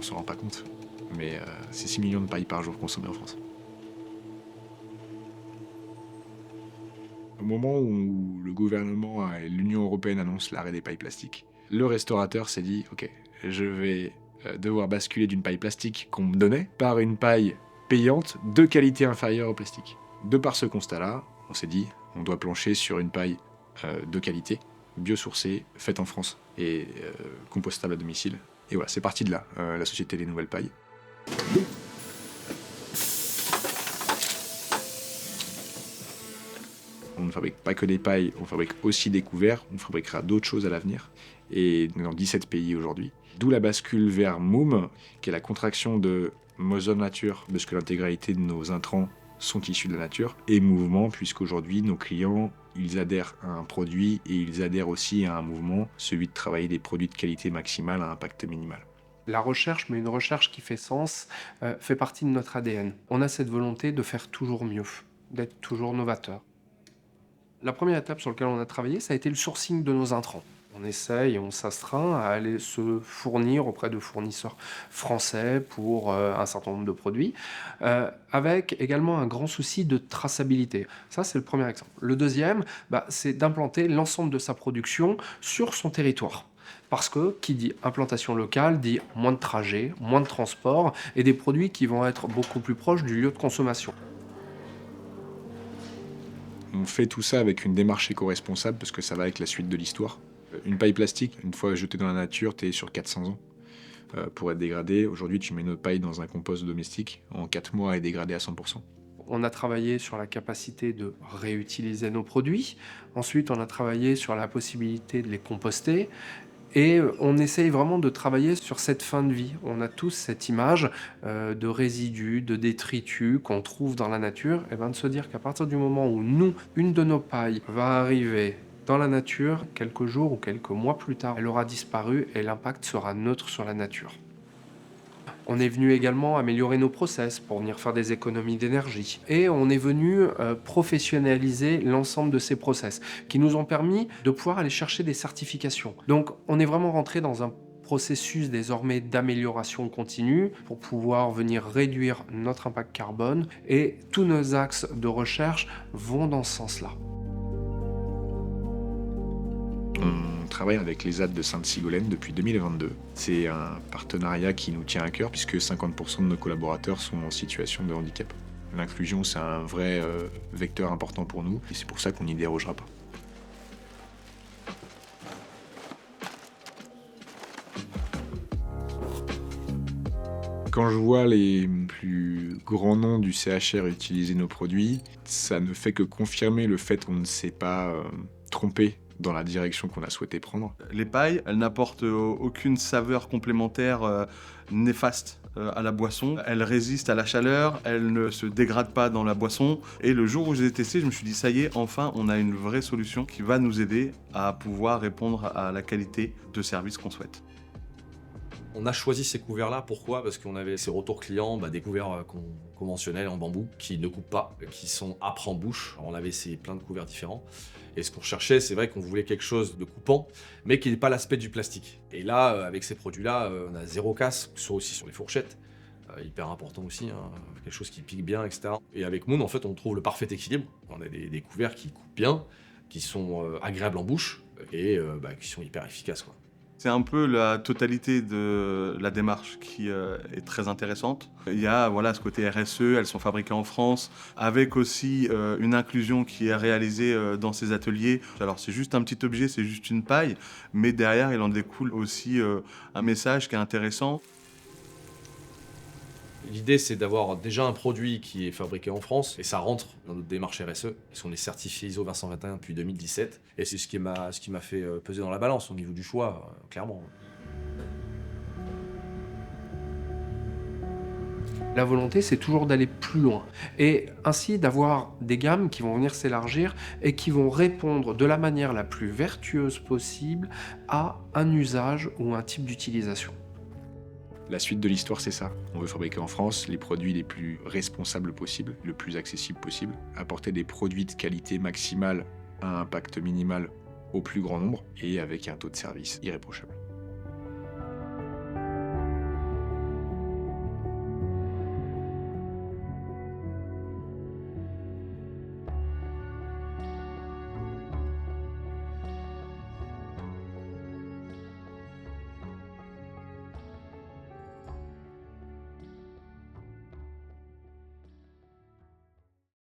On s'en rend pas compte, mais c'est 6 millions de pailles par jour consommées en France. Au moment où le gouvernement et l'Union européenne annoncent l'arrêt des pailles plastiques, le restaurateur s'est dit « Ok, je vais devoir basculer d'une paille plastique qu'on me donnait par une paille payante de qualité inférieure au plastique. » De par ce constat-là, on s'est dit on doit plancher sur une paille de qualité, biosourcée, faite en France et compostable à domicile. Et voilà, c'est parti de là, la Société des Nouvelles Pailles. On ne fabrique pas que des pailles, on fabrique aussi des couverts, on fabriquera d'autres choses à l'avenir, et dans 17 pays aujourd'hui. D'où la bascule vers Moom, qui est la contraction de Mother Nature, parce que l'intégralité de nos intrants sont issus de la nature, et mouvement, puisqu'aujourd'hui nos clients, ils adhèrent à un produit, et ils adhèrent aussi à un mouvement, celui de travailler des produits de qualité maximale à impact minimal. La recherche, mais une recherche qui fait sens, fait partie de notre ADN. On a cette volonté de faire toujours mieux, d'être toujours novateur. La première étape sur laquelle on a travaillé, ça a été le sourcing de nos intrants. On essaye et on s'astreint à aller se fournir auprès de fournisseurs français pour un certain nombre de produits, avec également un grand souci de traçabilité. Ça, c'est le premier exemple. Le deuxième, c'est d'implanter l'ensemble de sa production sur son territoire. Parce que qui dit implantation locale dit moins de trajets, moins de transport et des produits qui vont être beaucoup plus proches du lieu de consommation. On fait tout ça avec une démarche éco-responsable parce que ça va avec la suite de l'histoire. Une paille plastique, une fois jetée dans la nature, t'es sur 400 ans pour être dégradée. Aujourd'hui, tu mets une paille dans un compost domestique, en 4 mois, elle est dégradée à 100%. On a travaillé sur la capacité de réutiliser nos produits. Ensuite, on a travaillé sur la possibilité de les composter. Et on essaye vraiment de travailler sur cette fin de vie. On a tous cette image de résidus, de détritus qu'on trouve dans la nature, et de se dire qu'à partir du moment où nous, une de nos pailles va arriver dans la nature, quelques jours ou quelques mois plus tard, elle aura disparu et l'impact sera neutre sur la nature. On est venu également améliorer nos process pour venir faire des économies d'énergie. Et on est venu professionnaliser l'ensemble de ces process qui nous ont permis de pouvoir aller chercher des certifications. Donc on est vraiment rentré dans un processus désormais d'amélioration continue pour pouvoir venir réduire notre impact carbone et tous nos axes de recherche vont dans ce sens-là. On travaille avec les ZAD de Sainte-Sigolène depuis 2022. C'est un partenariat qui nous tient à cœur puisque 50% de nos collaborateurs sont en situation de handicap. L'inclusion, c'est un vrai vecteur important pour nous et c'est pour ça qu'on n'y dérogera pas. Quand je vois les plus grands noms du CHR utiliser nos produits, ça ne fait que confirmer le fait qu'on ne s'est pas trompé dans la direction qu'on a souhaité prendre. Les pailles, elles n'apportent aucune saveur complémentaire néfaste à la boisson. Elles résistent à la chaleur, elles ne se dégradent pas dans la boisson. Et le jour où je les ai testées, je me suis dit, ça y est, enfin, on a une vraie solution qui va nous aider à pouvoir répondre à la qualité de service qu'on souhaite. On a choisi ces couverts-là, pourquoi? Parce qu'on avait ces retours clients, des couverts conventionnels en bambou, qui ne coupent pas, qui sont âpres en bouche. Alors, on avait plein de couverts différents. Et ce qu'on recherchait, c'est vrai qu'on voulait quelque chose de coupant, mais qui n'ait pas l'aspect du plastique. Et là, avec ces produits-là, on a zéro casse, soit aussi sur les fourchettes, hyper important aussi, quelque chose qui pique bien, etc. Et avec Moon, en fait, on trouve le parfait équilibre. On a des couverts qui coupent bien, qui sont agréables en bouche, et qui sont hyper efficaces, quoi. C'est un peu la totalité de la démarche qui est très intéressante. Il y a ce côté RSE, elles sont fabriquées en France, avec aussi une inclusion qui est réalisée dans ces ateliers. Alors c'est juste un petit objet, c'est juste une paille, mais derrière il en découle aussi un message qui est intéressant. L'idée, c'est d'avoir déjà un produit qui est fabriqué en France, et ça rentre dans notre démarche RSE, parce qu'on est certifié ISO 20021 depuis 2017, et c'est ce qui m'a fait peser dans la balance au niveau du choix, clairement. La volonté, c'est toujours d'aller plus loin, et ainsi d'avoir des gammes qui vont venir s'élargir et qui vont répondre de la manière la plus vertueuse possible à un usage ou un type d'utilisation. La suite de l'histoire, c'est ça. On veut fabriquer en France les produits les plus responsables possibles, le plus accessible possible, apporter des produits de qualité maximale à un impact minimal au plus grand nombre et avec un taux de service irréprochable.